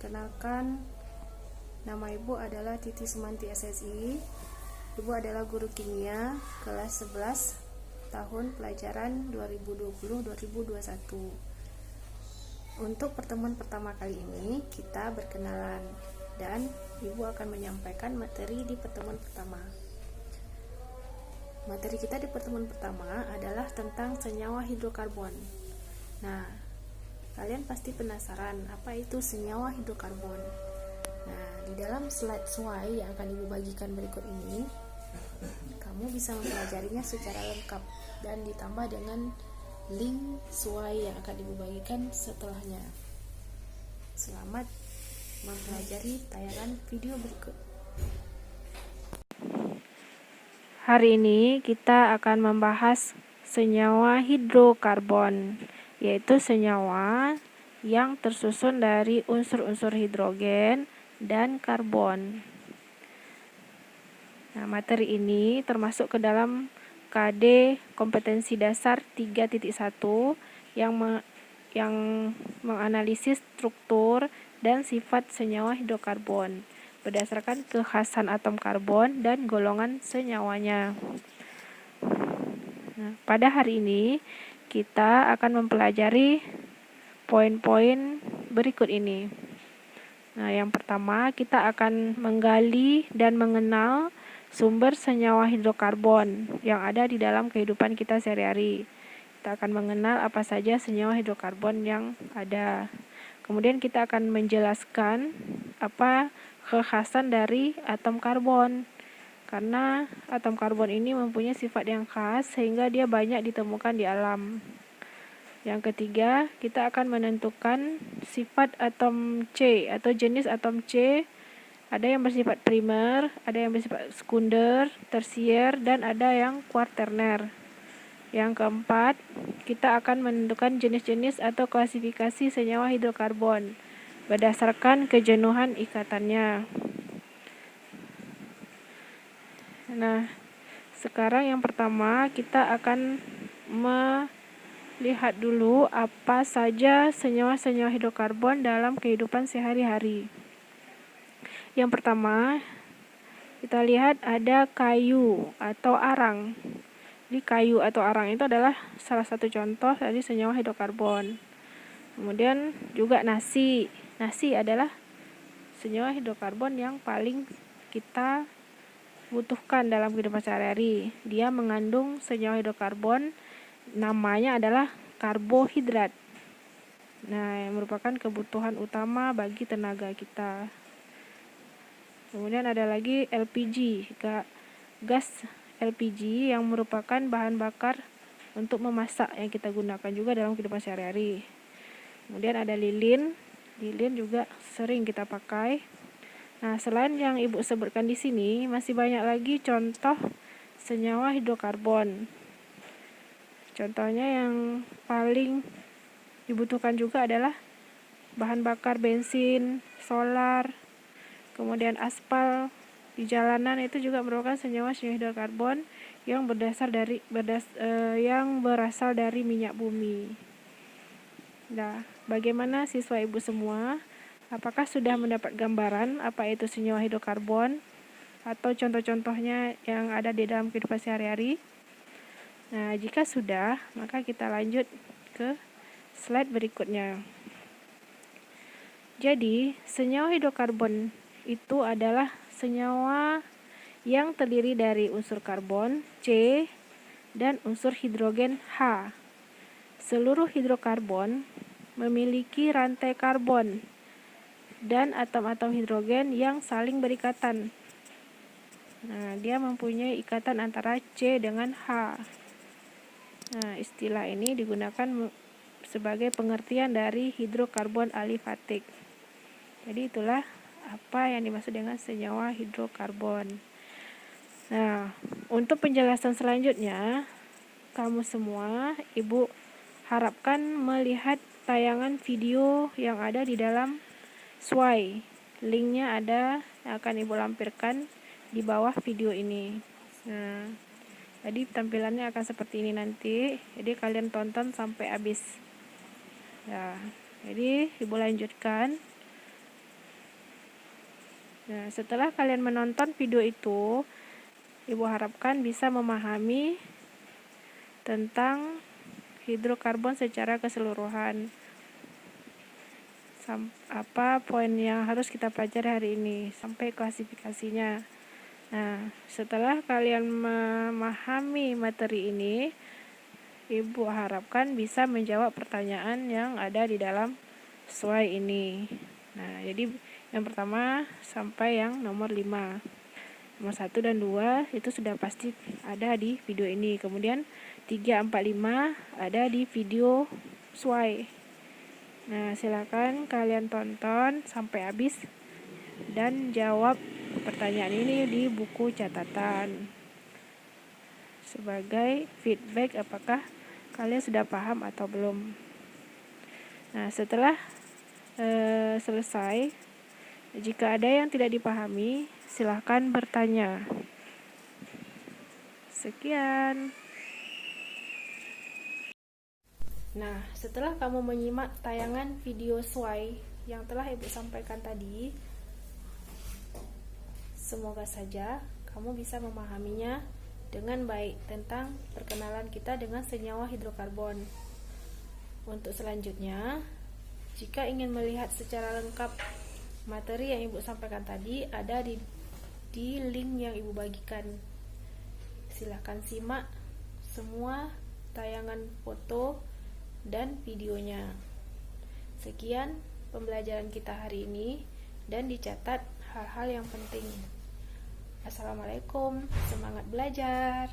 Perkenalkan, nama Ibu adalah Titi Sumanti SSI. Ibu adalah guru kimia kelas 11 tahun pelajaran 2020-2021. Untuk pertemuan pertama kali ini kita berkenalan dan Ibu akan menyampaikan materi di pertemuan pertama. Materi kita di pertemuan pertama adalah tentang senyawa hidrokarbon. Nah, kalian pasti penasaran apa itu senyawa hidrokarbon. Nah, di dalam slide SWOT yang akan Ibu bagikan berikut ini, kamu bisa mempelajarinya secara lengkap dan ditambah dengan link SWOT yang akan Ibu bagikan setelahnya. Selamat mempelajari tayangan video berikut. Hari ini kita akan membahas senyawa hidrokarbon, yaitu senyawa yang tersusun dari unsur-unsur hidrogen dan karbon. Nah, materi ini termasuk ke dalam KD kompetensi dasar 3.1 yang menganalisis struktur dan sifat senyawa hidrokarbon berdasarkan kekhasan atom karbon dan golongan senyawanya. Nah, pada hari ini kita akan mempelajari poin-poin berikut ini. Nah, yang pertama kita akan menggali dan mengenal sumber senyawa hidrokarbon yang ada di dalam kehidupan kita sehari-hari. Kita akan mengenal apa saja senyawa hidrokarbon yang ada. Kemudian kita akan menjelaskan apa kekhasan dari atom karbon. Karena atom karbon ini mempunyai sifat yang khas sehingga dia banyak ditemukan di alam. Yang ketiga, kita akan menentukan sifat atom C atau jenis atom C. Ada yang bersifat primer, ada yang bersifat sekunder, tersier, dan ada yang kuaterner. Yang keempat, kita akan menentukan jenis-jenis atau klasifikasi senyawa hidrokarbon berdasarkan kejenuhan ikatannya. Nah, sekarang yang pertama kita akan melihat dulu apa saja senyawa-senyawa hidrokarbon dalam kehidupan sehari-hari. Yang pertama, kita lihat ada kayu atau arang. Jadi kayu atau arang itu adalah salah satu contoh dari senyawa hidrokarbon. Kemudian juga nasi. Nasi adalah senyawa hidrokarbon yang paling kita butuhkan dalam kehidupan sehari-hari. Dia mengandung senyawa hidrokarbon, namanya adalah karbohidrat. Nah, yang merupakan kebutuhan utama bagi tenaga kita. Kemudian ada lagi LPG, gas LPG yang merupakan bahan bakar untuk memasak yang kita gunakan juga dalam kehidupan sehari-hari. Kemudian ada lilin juga sering kita pakai. Nah, selain yang Ibu sebutkan di sini, masih banyak lagi contoh senyawa hidrokarbon. Contohnya yang paling dibutuhkan juga adalah bahan bakar bensin, solar, kemudian aspal di jalanan itu juga merupakan senyawa hidrokarbon yang berasal dari minyak bumi. Nah, bagaimana siswa Ibu semua? Apakah sudah mendapat gambaran apa itu senyawa hidrokarbon atau contoh-contohnya yang ada di dalam kehidupan sehari-hari? Nah, jika sudah, maka kita lanjut ke slide berikutnya. Jadi, senyawa hidrokarbon itu adalah senyawa yang terdiri dari unsur karbon C dan unsur hidrogen H. Seluruh hidrokarbon memiliki rantai karbon dan atom-atom hidrogen yang saling berikatan. Nah, dia mempunyai ikatan antara C dengan H. Nah, istilah ini digunakan sebagai pengertian dari hidrokarbon alifatik. Jadi itulah apa yang dimaksud dengan senyawa hidrokarbon. Nah, untuk penjelasan selanjutnya, kamu semua, Ibu harapkan melihat tayangan video yang ada di dalam SWOT. Linknya ada yang akan Ibu lampirkan di bawah video ini. Nah, jadi tampilannya akan seperti ini nanti. Jadi kalian tonton sampai habis. Ya, jadi Ibu lanjutkan. Nah, setelah kalian menonton video itu, Ibu harapkan bisa memahami tentang hidrokarbon secara keseluruhan. Apa poin yang harus kita pelajari hari ini sampai klasifikasinya. Nah, setelah kalian memahami materi ini, Ibu harapkan bisa menjawab pertanyaan yang ada di dalam slide ini. Nah, jadi yang pertama sampai yang nomor 5. Nomor 1 dan 2 itu sudah pasti ada di video ini. Kemudian 3, 4, 5 ada di video slide. Nah, silakan kalian tonton sampai habis dan jawab pertanyaan ini di buku catatan sebagai feedback apakah kalian sudah paham atau belum. Nah, setelah selesai, jika ada yang tidak dipahami, silahkan bertanya. Sekian. Nah, setelah kamu menyimak tayangan video SWAI yang telah Ibu sampaikan tadi, semoga saja kamu bisa memahaminya dengan baik tentang perkenalan kita dengan senyawa hidrokarbon. Untuk selanjutnya, jika ingin melihat secara lengkap materi yang Ibu sampaikan tadi, ada di link yang Ibu bagikan. Silahkan simak semua tayangan foto dan videonya. Sekian pembelajaran kita hari ini, dan dicatat hal-hal yang penting. Assalamualaikum, semangat belajar.